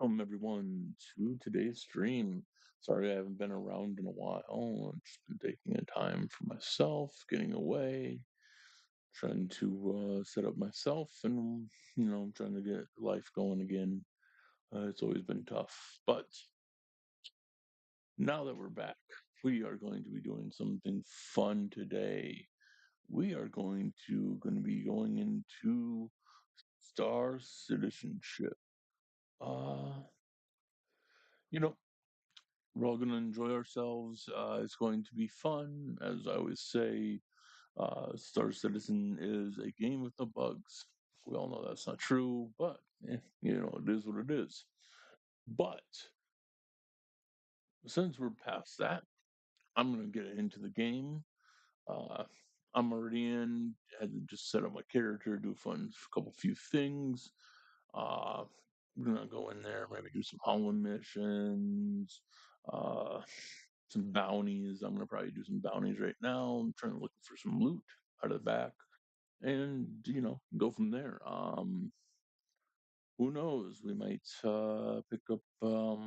welcome everyone to today's stream. Sorry I haven't been around in a while. I've just been taking a time for myself, getting away, trying to set up myself, and trying to get life going again. It's always been tough, but now that we're back, we are going to be doing something fun today. We are going to be going into Star Citizenship. Uh, you know, We're all going to enjoy ourselves. It's going to be fun. As I always say, Star Citizen is a game with no bugs. We all know that's not true, but it is what it is. But since we're past that, I'm going to get into the game. Uh, I'm already in. Had to just set up my character, do a couple few things. We're gonna go in there, maybe do some Holland missions. Uh, some bounties. I'm gonna probably do some bounties right now. I'm trying to look for some loot out of the back, and go from there. Who knows? We might pick up a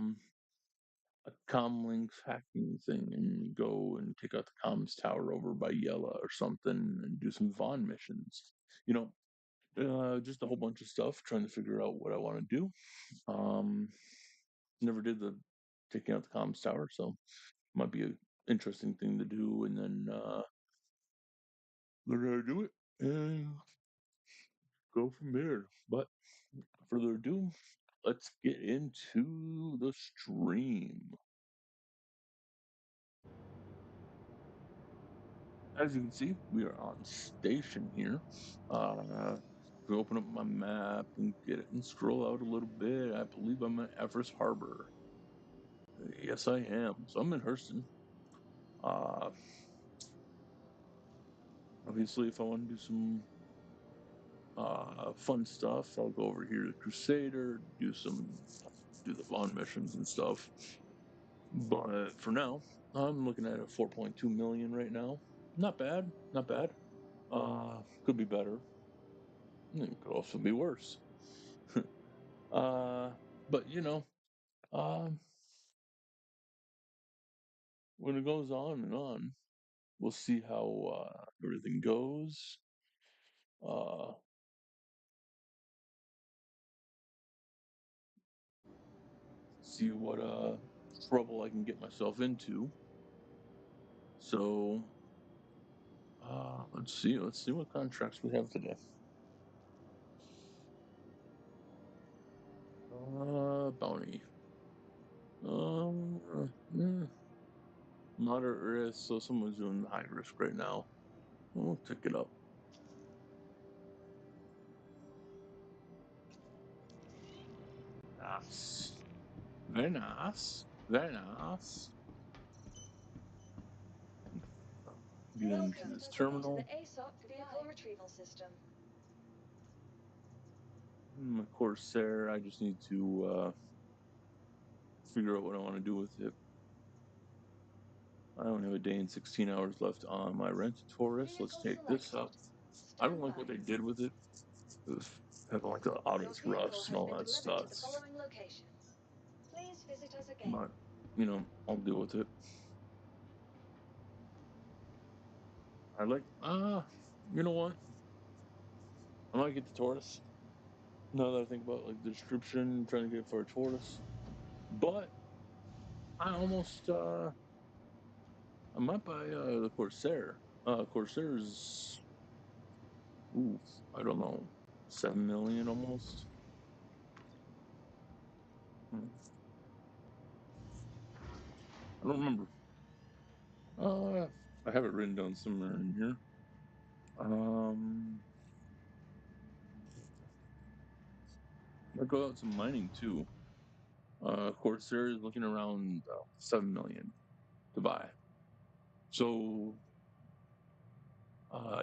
comlinks hacking thing and go and take out the comms tower over by Yella or something, and do some Vaughn missions. You just a whole bunch of stuff, trying to figure out what I want to do. Never did the taking out the comms tower, so might be an interesting thing to do, and then learn how to do it and go from there. But further ado, let's get into the stream. As you can see, we are on station here. We open up my map and get it and scroll out a little bit. I believe I'm at Everest Harbor. Yes, I am. So I'm in Hurston. Uh, Obviously, if I want to do some fun stuff, I'll go over here to Crusader, do the Vaughn missions and stuff. But for now, I'm looking at a 4.2 million right now. Not bad, not bad. Could be better. It could also be worse. uh, but um, when it goes on and on, we'll see how everything goes. Uh, See what trouble I can get myself into. So let's see. Let's see what contracts we have today. Bounty. Yeah, moderate risk. So someone's doing high risk right now. We'll pick it up. Nice. Very nice. Very nice. Get into this terminal. Of course, there. I just need to figure out what I want to do with it. I only have a day and 16 hours left on my rented Taurus. Let's take this up. I don't like what they did with it. It was having like the auto thrust and all that stuff. But I'll deal with it. You know what? I might get the Taurus. Now that I think about like the description, trying to get it for a Taurus. But I almost I might buy the Corsair. Corsair's I don't know, 7 million almost. I don't remember. I have it written down somewhere in here. I go out some mining too. Corsair is looking around 7 million to buy. So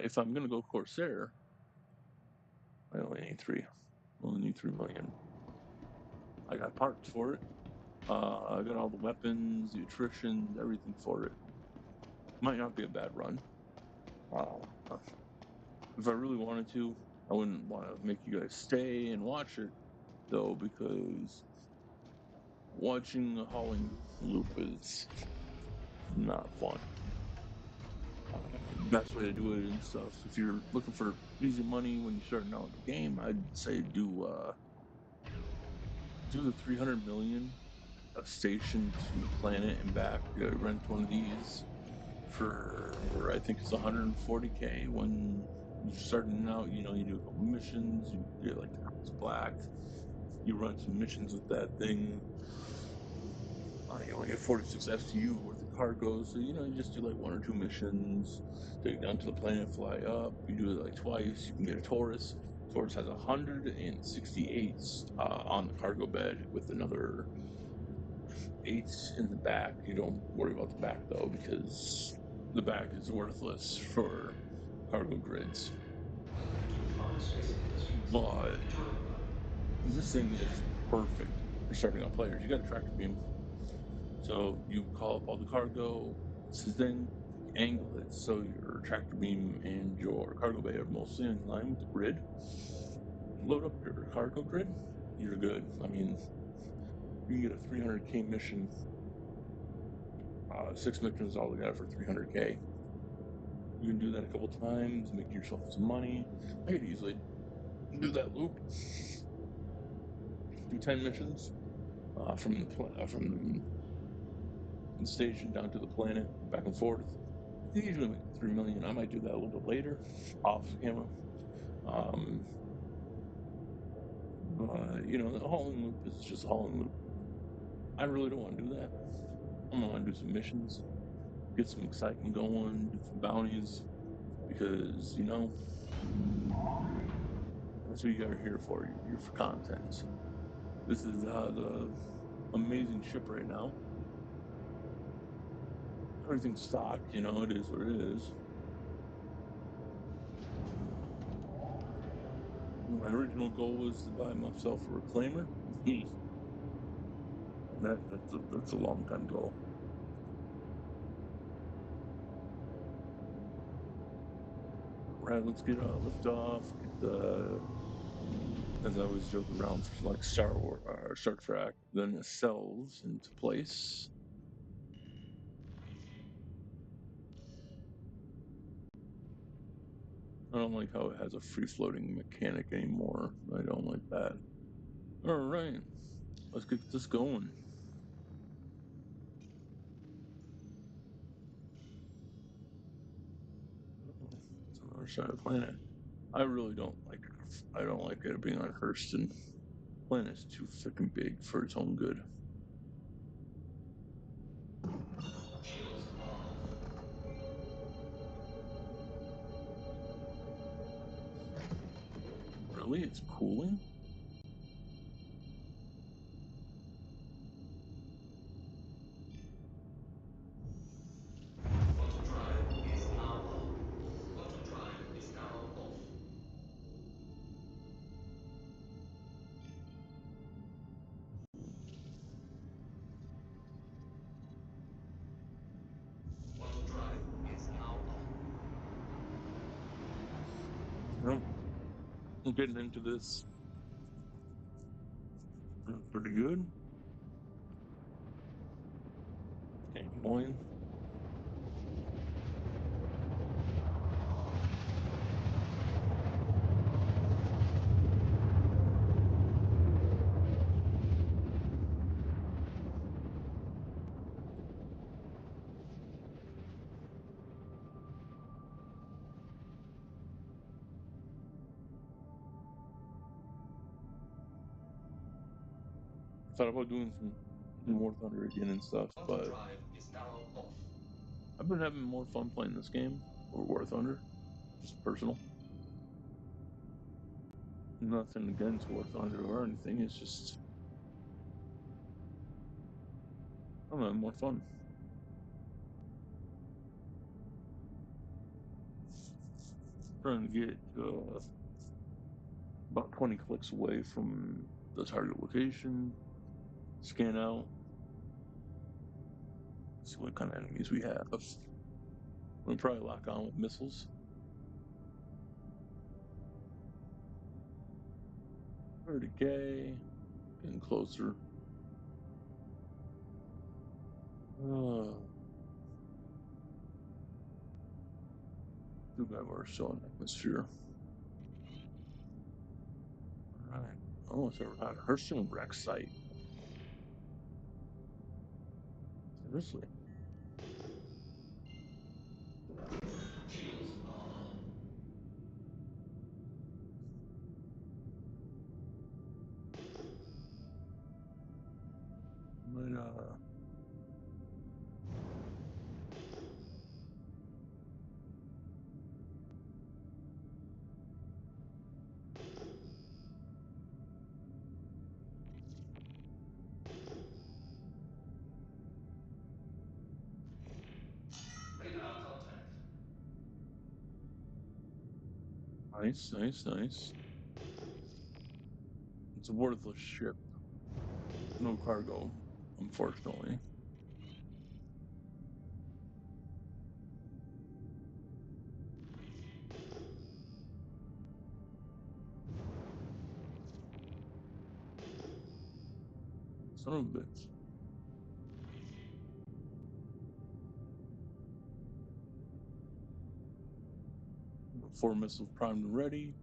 if I'm gonna go Corsair, I only need 3. I only need 3 million. I got parts for it. I got all the weapons, the attrition, everything for it. Might not be a bad run. If I really wanted I wouldn't want to make you guys stay and watch it though, because watching a hauling loop is not fun. Best way to do it and stuff. If you're looking for easy money when you're starting out in the game, I'd say do the 300 million a station to the planet and back. Rent one of these for I think it's 140K when you're starting out. You know, you do a couple missions, you get like the car's black, you run some missions with that thing. You only get 46 FTU worth of cargo, so you know you just do like one or two missions, take it down to the planet, fly up. You do it like twice, you can get a Taurus. Taurus has 168 on the cargo bed with another 8 in the back. You don't worry about the back though because the back is worthless for cargo grids. But this thing is perfect for starting out players. You got a tractor beam. So you call up all the cargo. This is then angle it so your tractor beam and your cargo bay are mostly in line with the grid. Load up your cargo grid. You're good. I mean, you can get a 300K mission. 6 missions altogether for 300K. You can do that a couple times, make yourself some money. I could easily do that loop. Do 10 missions from the station down to the planet, back and forth. You usually make 3 million. I might do that a little bit later, off camera. You know, the hauling loop is just a hauling loop. I really don't want to do that. I'm gonna want to do some missions, get some excitement going, do some bounties, because you know that's what you guys are here for. You're here for content. This is the amazing ship right now. Everything's stock, you know, it is what it is. My original goal was to buy myself a reclaimer. That's a long time goal. Right, let's get lift off. Get the, as I always joke around, like Star Wars or Star Trek, then it sells into place. I don't like how it has a free floating mechanic anymore. I don't like that. All right, let's get this going. It's on the other side of the planet. I really don't like it. I don't like it being on Hurston. Planet's too freaking big for its own good. Shields are off. Really, it's cooling? Auto drive is now on. Auto drive is now off. Auto drive is now on. Well, I'm getting into this pretty good. Can't complain. Thought about doing some War Thunder again and stuff, Auto but drive is now off. I've been having more fun playing this game or War Thunder. Just personal. Nothing against War Thunder or anything. It's just I'm having more fun. Trying to get about 20 clicks away from the target location. Scan out. See what kind of enemies we have. We'll probably lock on with missiles. 30K. Getting closer. Too bad we're still in atmosphere. Alright. Almost ever had a Herschel wreck site. Seriously. Shields on. But, Radar contact. nice, nice, nice. It's a worthless ship. No cargo, unfortunately. Son of a bitch. 4 missiles primed and ready.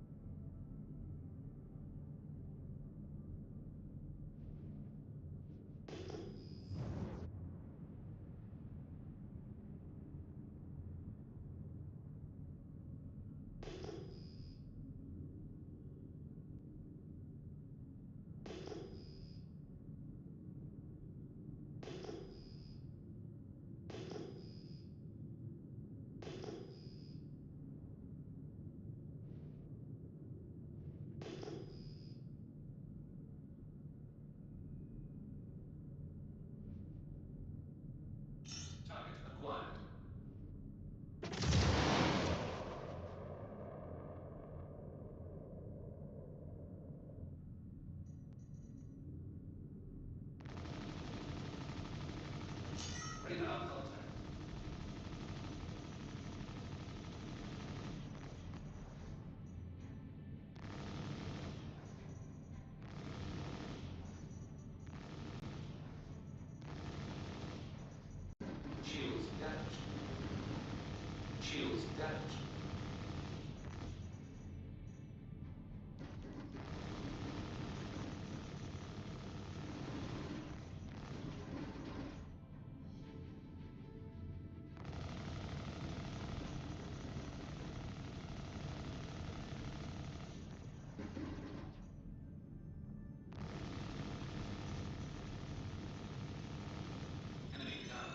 Target acquired. Radar contact. Shields damaged. Shields damaged. Enemy down.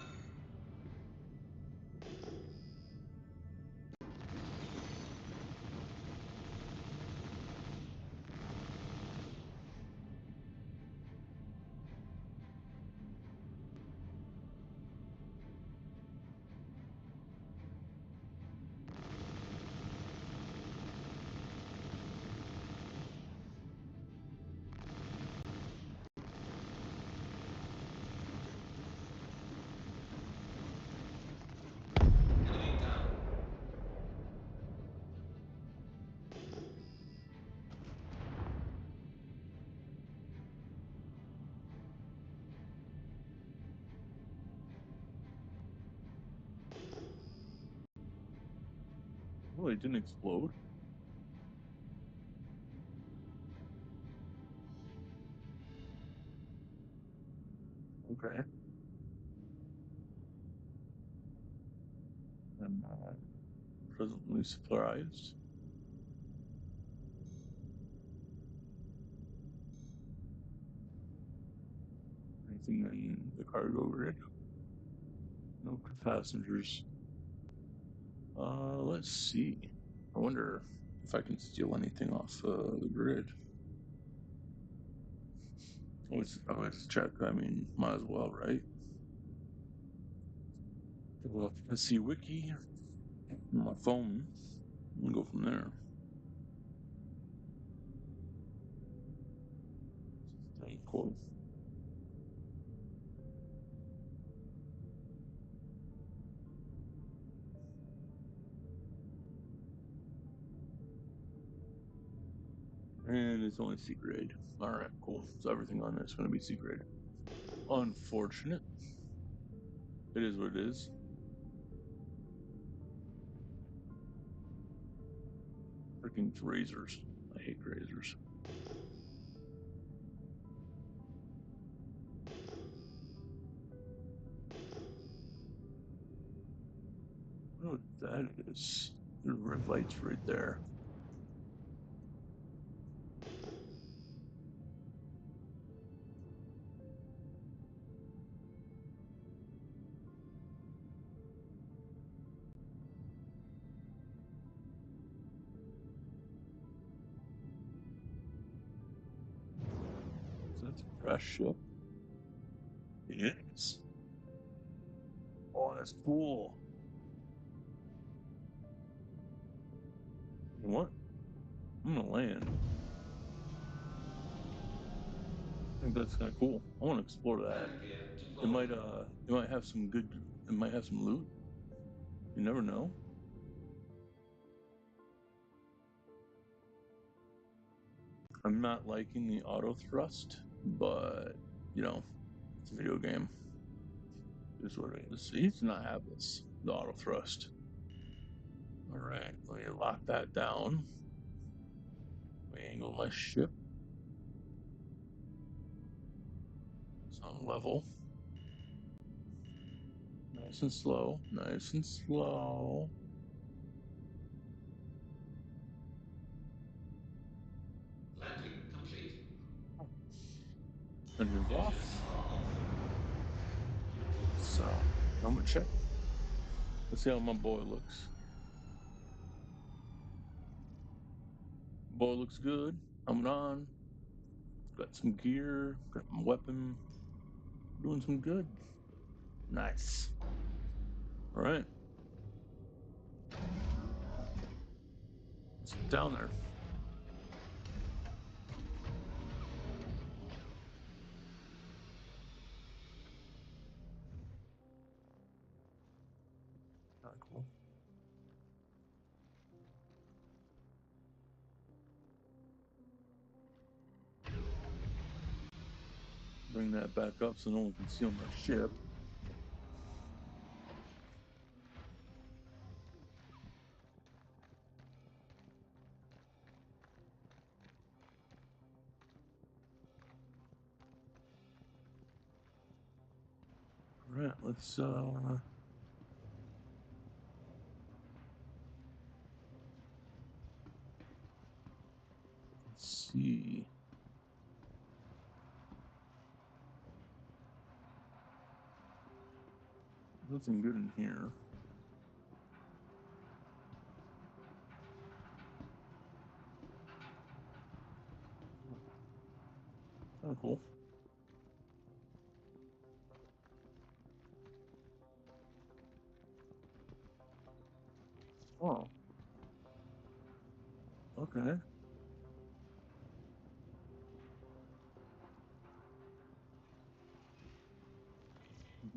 Enemy down. Oh, it didn't explode. Okay. I'm presently surprised. Anything in the cargo grid? No passengers. Let's see. I wonder if I can steal anything off the grid. Always check. I mean, might as well, right? Well, let's see wiki on my phone and go from there. Okay, cool. And it's only C grade. All right, cool. So everything on this is going to be C grade. Unfortunate. It is what it is. Freaking razors. I hate razors. Oh, that is. The red lights right there. So that's a fresh ship. It is. Oh, that's cool. You know what? I'm gonna land. I think that's kind of cool. I want to explore that. Landwehr It deployed. might have some good. It might have some loot. You never know. I'm not liking the auto thrust, but you know, it's a video game. Is what it is. He does not have this. The auto thrust. All right, let me lock that down. Let me angle my ship. It's on level. Nice and slow. Nice and slow. Landing complete. Engines Engines off. are off. So, helmet check. Let's see how my boy looks. Boy looks good. Helmet on. Got some gear. Got my weapon. Doing some good. Nice. All right. Let's get down there. Kind of cool. Bring that back up so no one can see on my ship. All right, let's see. Nothing good in here. Kind of cool. Oh, okay.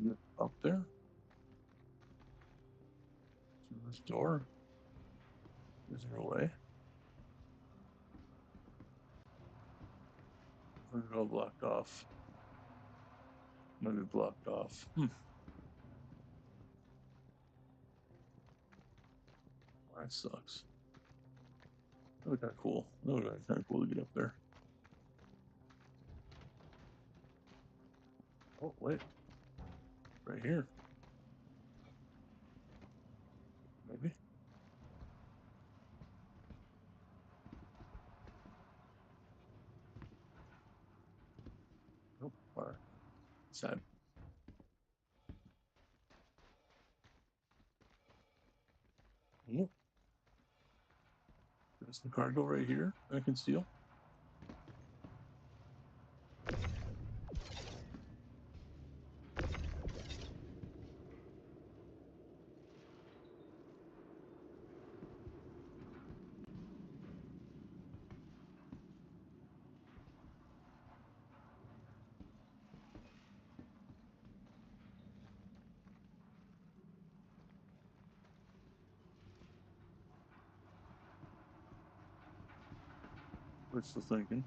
Get up there to this door. Is there a way? Or is it all blocked off? Maybe blocked off. That sucks. That would be kind of cool. That would be kind of cool to get up there. Oh, wait. Right here. Maybe. Nope. Fire. Sad. Nope. There's the cargo right here I can steal. Wishful thinking.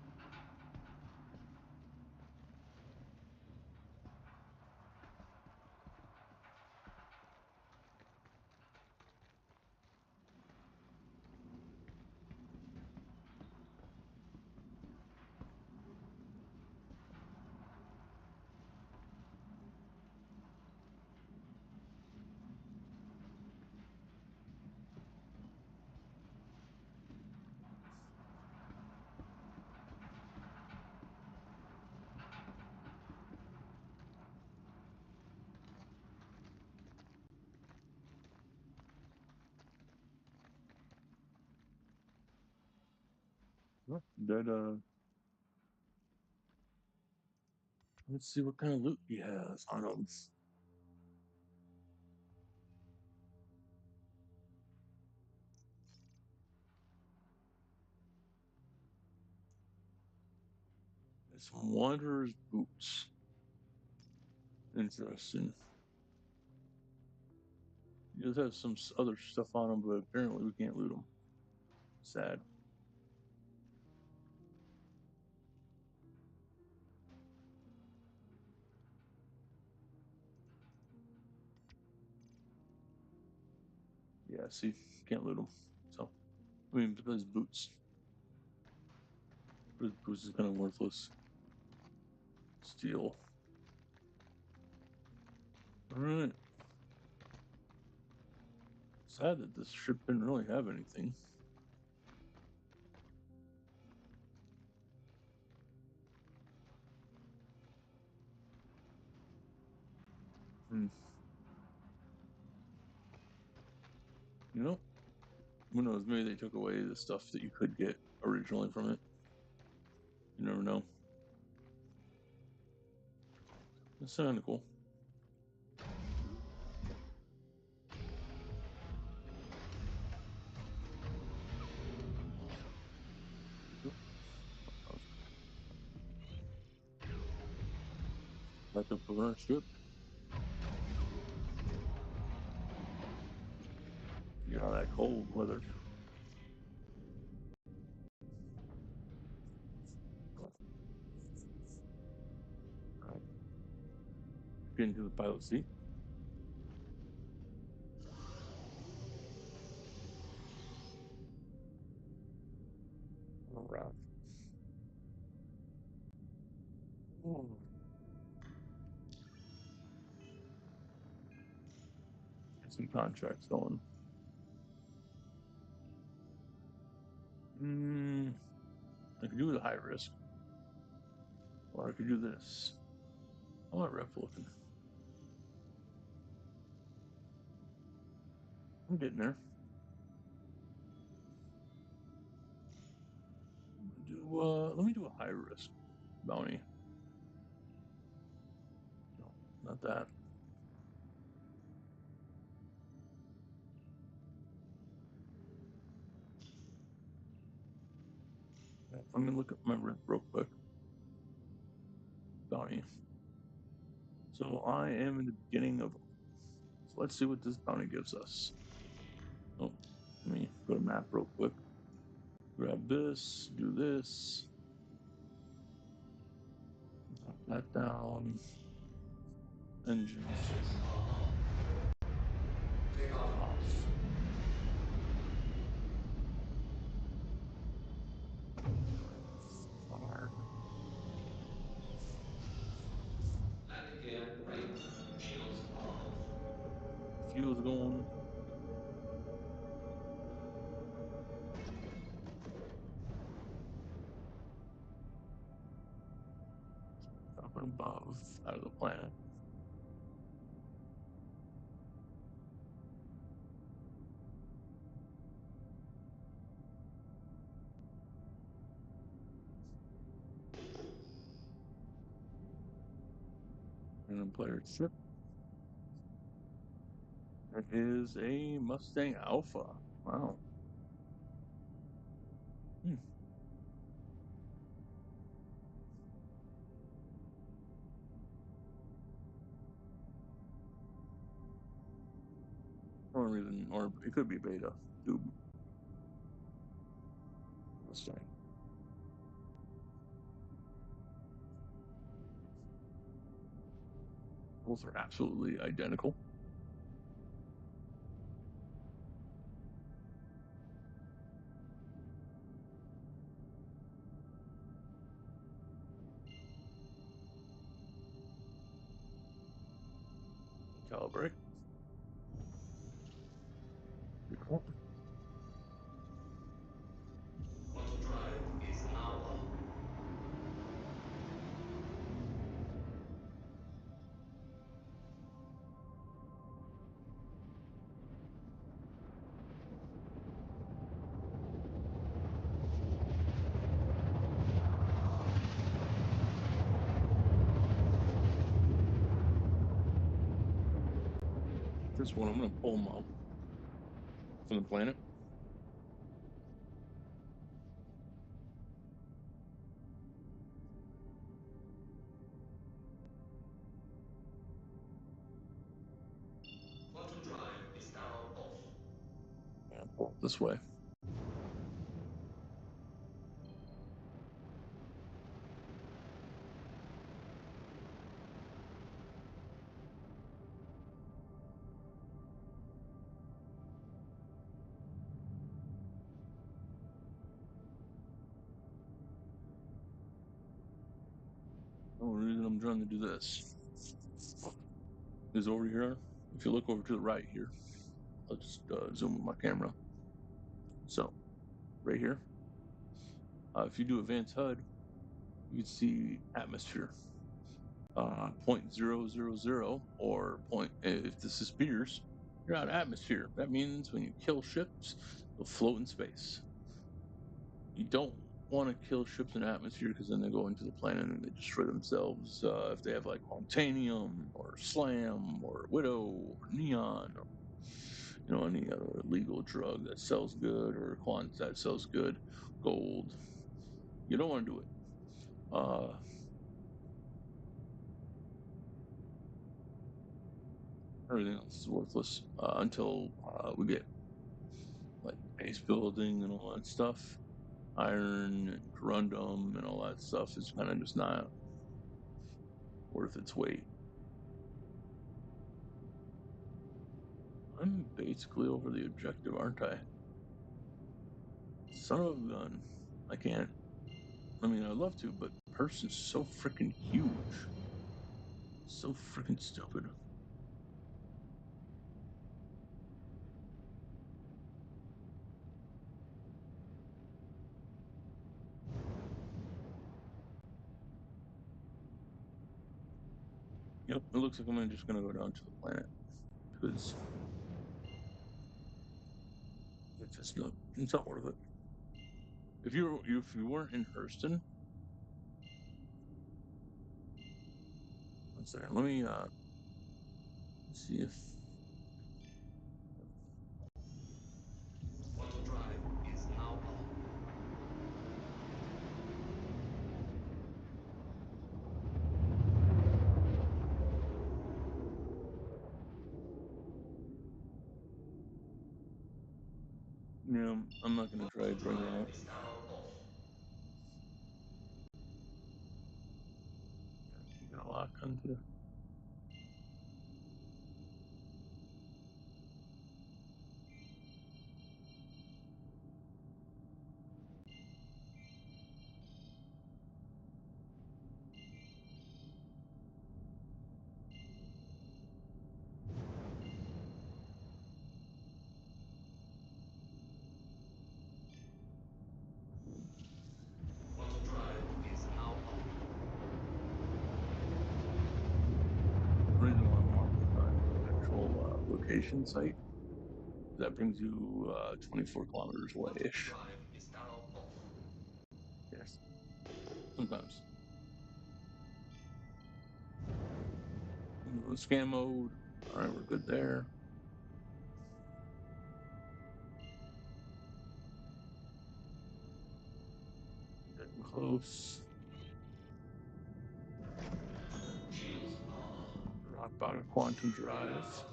That let's see what kind of loot he has on him. It's Wanderer's boots. Interesting. He does have some other stuff on him, but apparently we can't loot him. Sad. Yeah, see, can't loot him. So, I mean, his boots. His boots is kind of worthless. Steel. Alright. Sad that this ship didn't really have anything. Hmm. You know, who knows? Maybe they took away the stuff that you could get originally from it. You never know. It's kind of cool. Like the burner strip. Get out of that cold weather. Alright. Get into the pilot seat. Alright. Get some contracts going. I could do the high risk. Or I could do this. I want rep looking. I'm getting there. Let me do a high risk bounty. No, not that. I'm gonna look at my rep real quick. Bounty. So I am in the beginning of. So let's see what this bounty gives us. Oh, let me go to map real quick. Grab this. Do this. Knock that down. Engines Take off. off. Fire. Landing gear ready. Shields on. Fuel's going. Up and above out of the planet. And then player ship. It is a Mustang Alpha. Wow. Hmm. Or even, or it could be beta. Tube Mustang. Both are absolutely identical. Calibrate. Cool. Auto drive is now on. First one, I'm going to pull them out from the planet. Quantum drive is now off. And pull it this way. The only reason I'm trying to do this is over here. If you look over to the right here, I'll just zoom with my camera. So, right here, if you do advanced HUD, you can see atmosphere, 0.000, or point. If this is spears, you're out of atmosphere. That means when you kill ships, they'll float in space. You don't want to kill ships in atmosphere because then they go into the planet and they destroy themselves. If they have like Montanium or Slam or Widow or Neon or any other illegal drug that sells good or quant that sells good, gold, you don't want to do it. Everything else is worthless until we get like base building and all that stuff. Iron and corundum and all that stuff is kind of just not worth its weight. I'm basically over the objective, aren't I? Son of a gun. I can't. I mean, I'd love to, but person's so freaking huge. So freaking stupid. Yep, it looks like I'm just gonna go down to the planet because it's not worth it. If you weren't in Hurston, one second. Let me see if Quantum drive is now on. I'm not gonna try to Quantum bring drive it out. is now off. I'm gonna lock onto. Quantum drive is now on. The reason why I'm locking onto the actual location site, that brings you 24 kilometers away Quantum ish. drive is now off. Yes, sometimes. Scan mode. All right, we're good there. Getting close. Shields are Rock bottom quantum drive.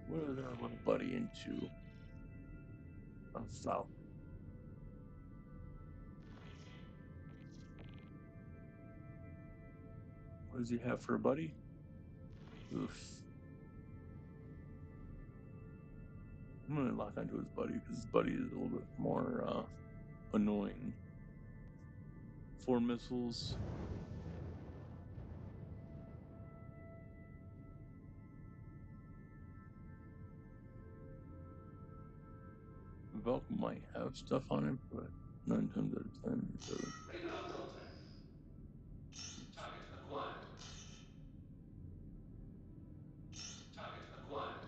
What did I want to buddy into? South. What does he have for a buddy? Oof. I'm gonna lock onto his buddy because his buddy is a little bit more annoying. 4 missiles. Velk might have stuff on him, but 9 times out of 10. So. radar contact. Target acquired. Target acquired.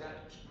damage.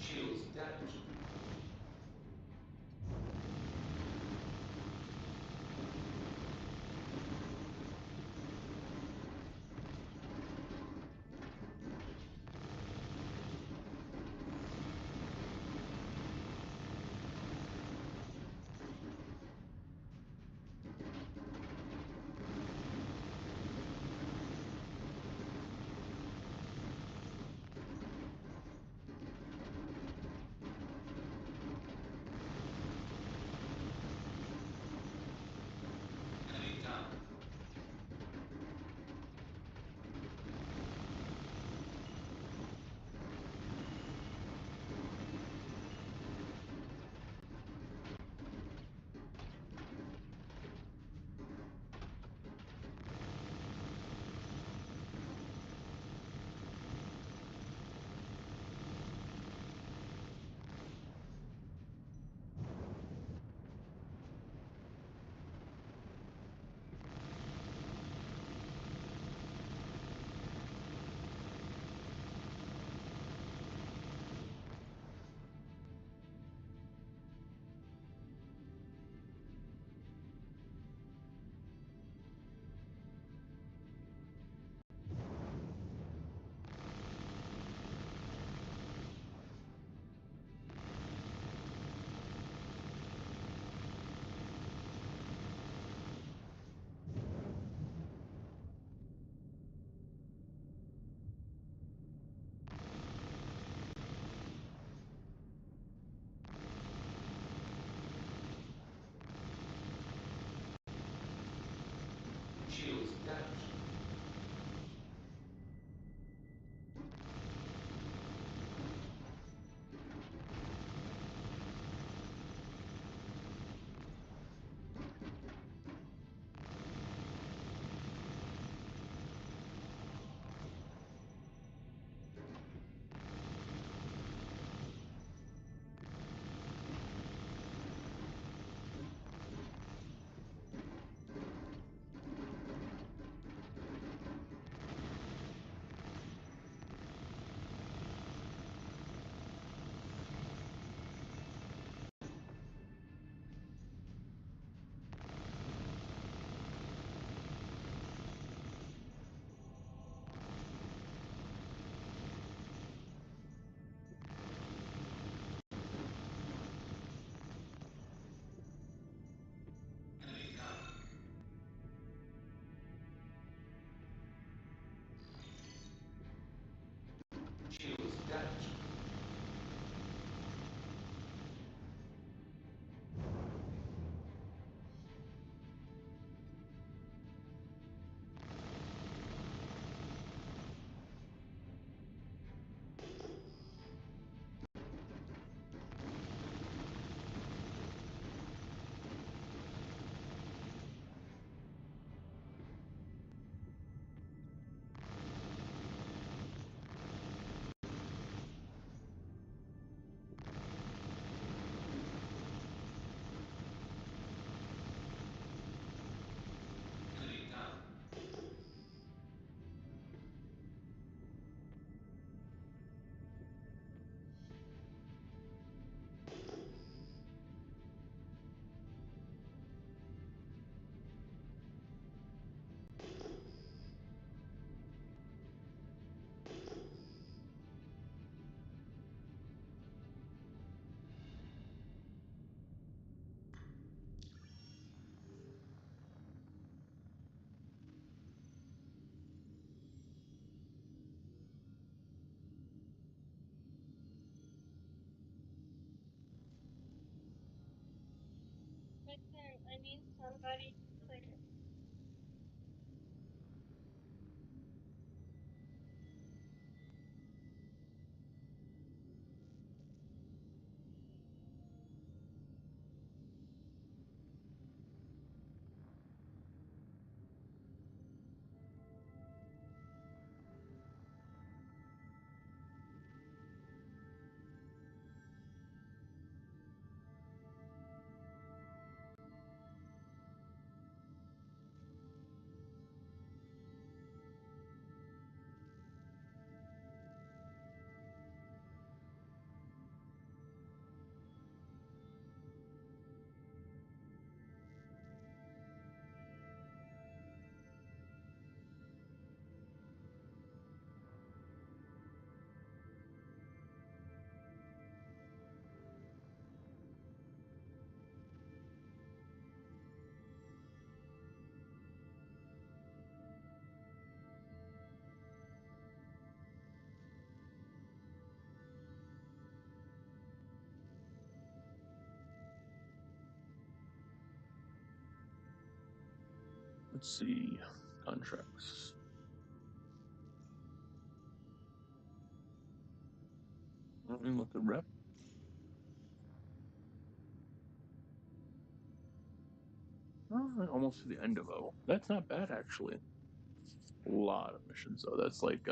Shields damage. Let's see. Contracts. Let me look at rep. Oh, almost to the end of O. That's not bad, actually. A lot of missions, though. That's like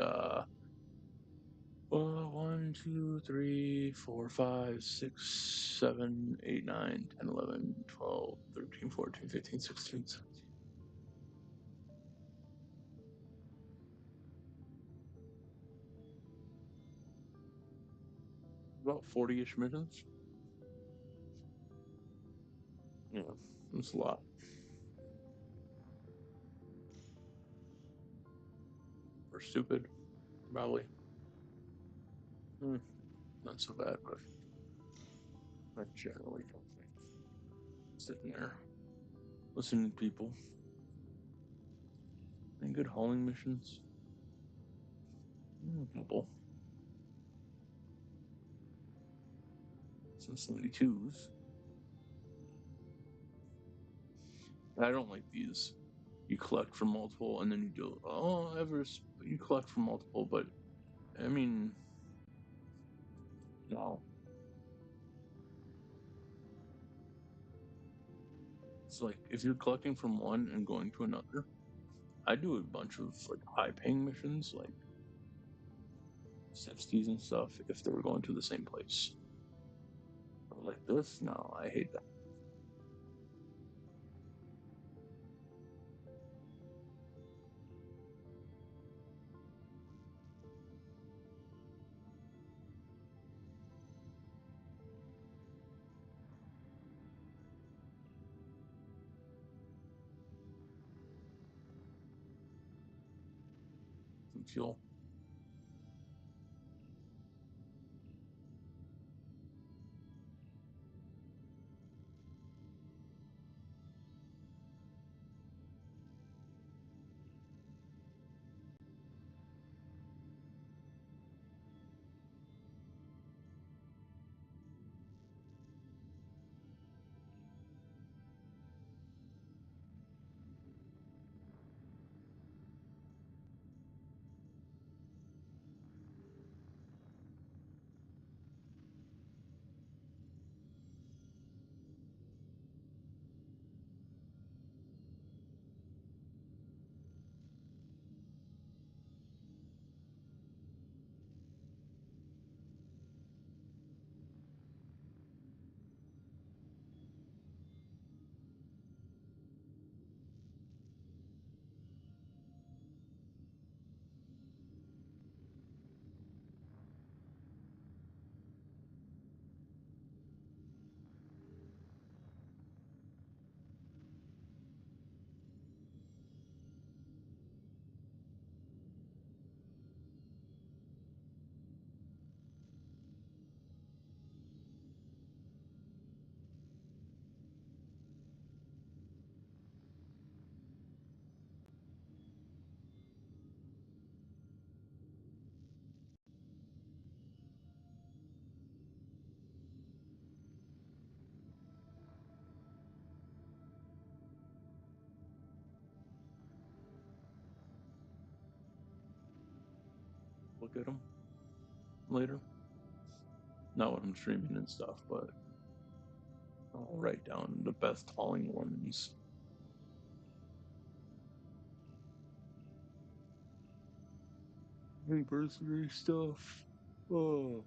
1, 2, 3, 4, 5, 6, 7, 8, 9, 10, 11, 12, 13, 14, 15, 16, 17. About 40-ish missions. Yeah, that's a lot. We're stupid, probably. Not so bad, but I generally don't think. Sitting there, listening to people. Any good hauling missions? A couple. Some 72s. I don't like these. You collect from multiple and then you do, Everest, you collect from multiple, but I mean, no. It's like if you're collecting from one and going to another, I do a bunch of like high paying missions, like 60s and stuff, if they were going to the same place. But like this, no, I hate that. Some fuel. look at them later. Not when I'm streaming and stuff, but I'll write down the best hauling ones. Anniversary stuff. Oh,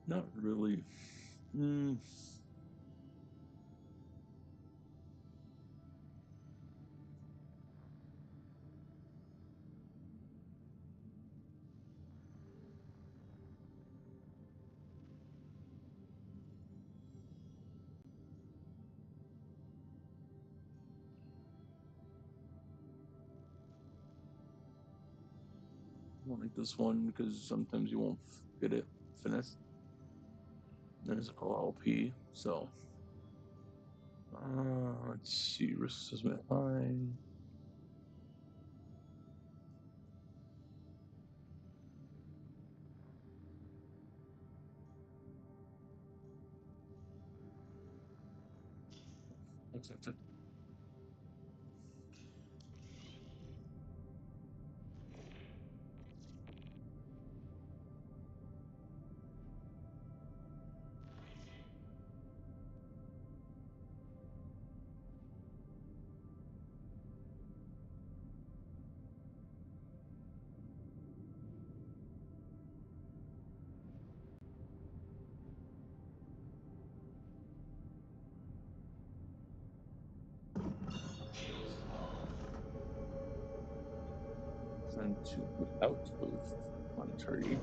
not really. Mm, I don't like this one because sometimes you won't get it finished. There's OLP, so let's see. Risk assessment high. Accepted. Send to outpost monetary.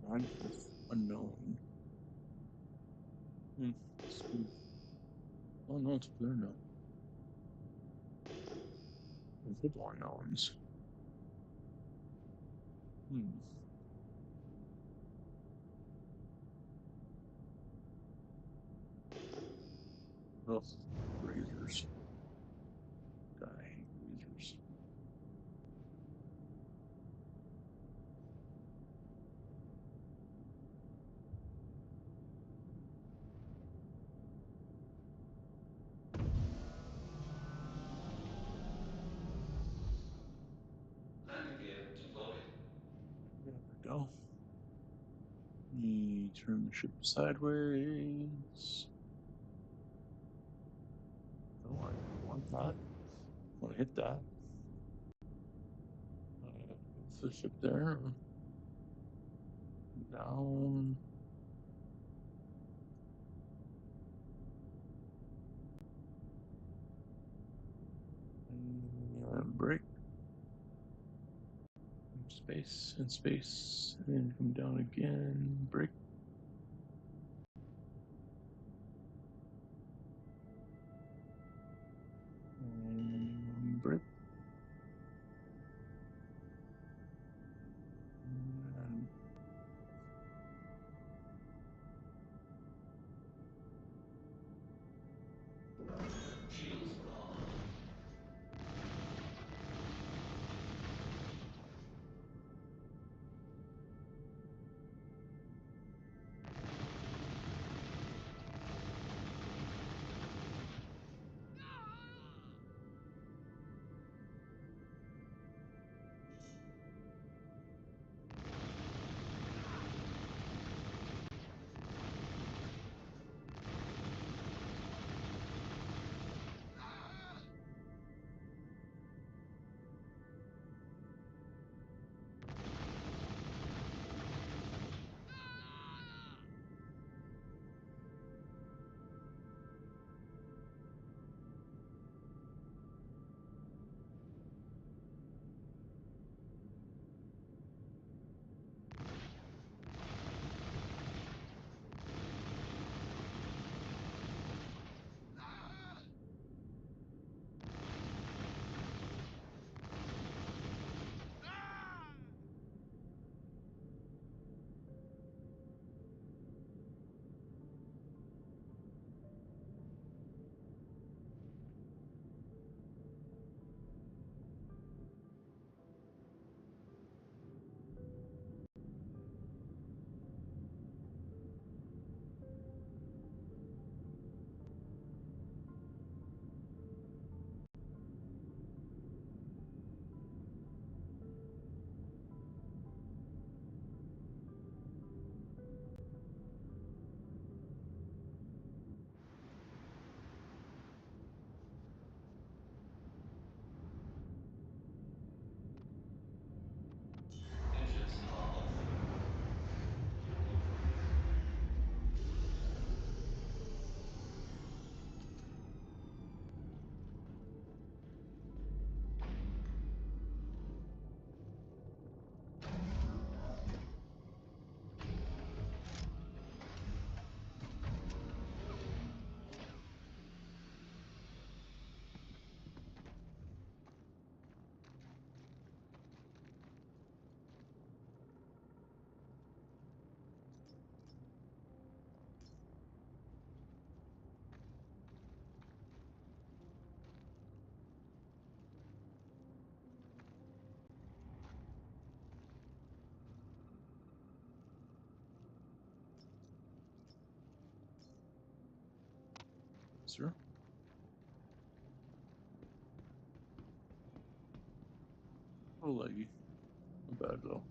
Rivals unknown. Hmm. Oh no, it's clear now. Multiple unknowns. Hmm. Oh, razors. I hate razors. Landing gear deployed. There we go. Me turn the ship sideways. Oh, I don't want that. I want to hit that. Move the ship there. Down. And break. Space and space. And come down again. Break. And break. And Shields on. Engines are off. sir. A little leggy. Not bad though.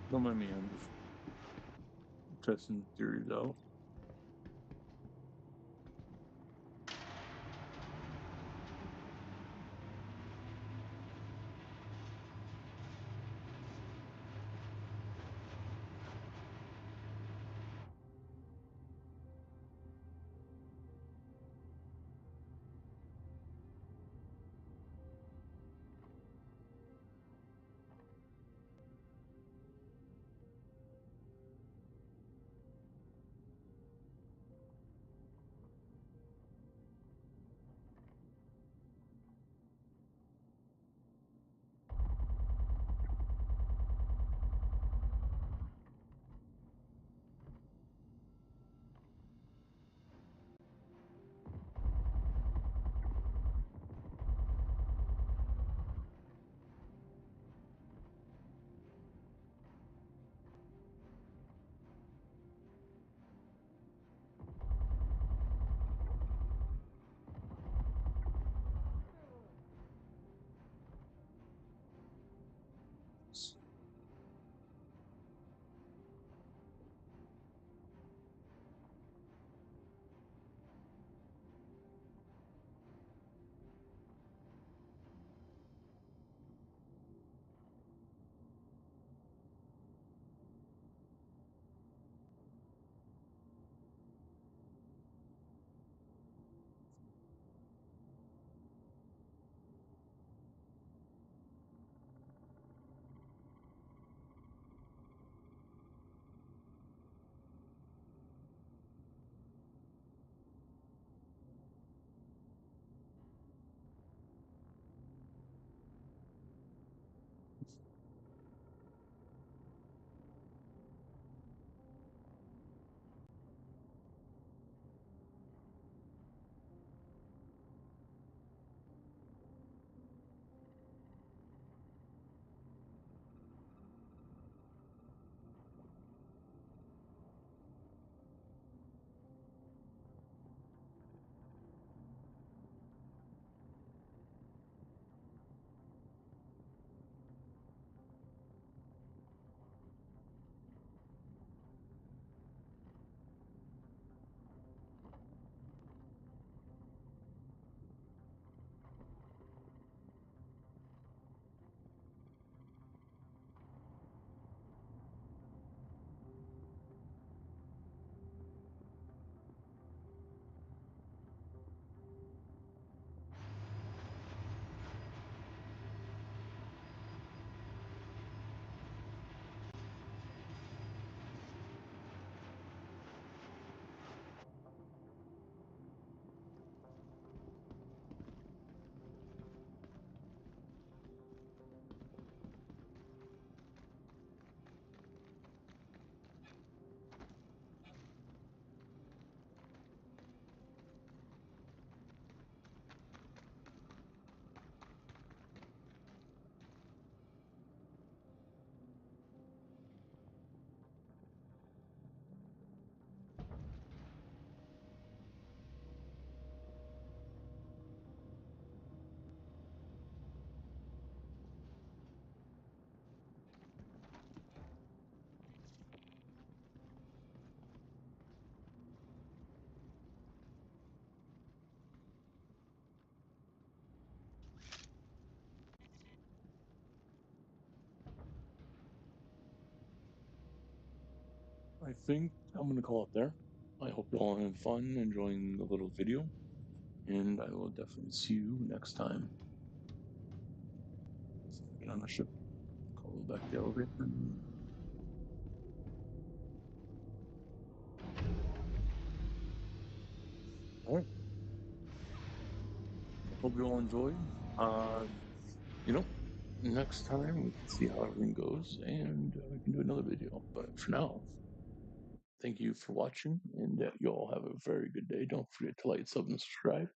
Don't mind me. I'm just testing theories out. I think I'm going to call it there. I hope you all had fun enjoying the little video, and I will definitely see you next time. Get on the ship, call back the elevator. All right. Hope you all enjoyed. You know, next time we can see how everything goes, and we can do another video. But for now, thank you for watching, and you all have a very good day. Don't forget to like, sub, and subscribe.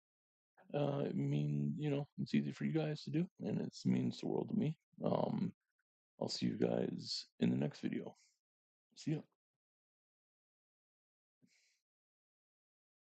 It mean it's easy for you guys to do, and it means the world to me. I'll see you guys in the next video. See ya.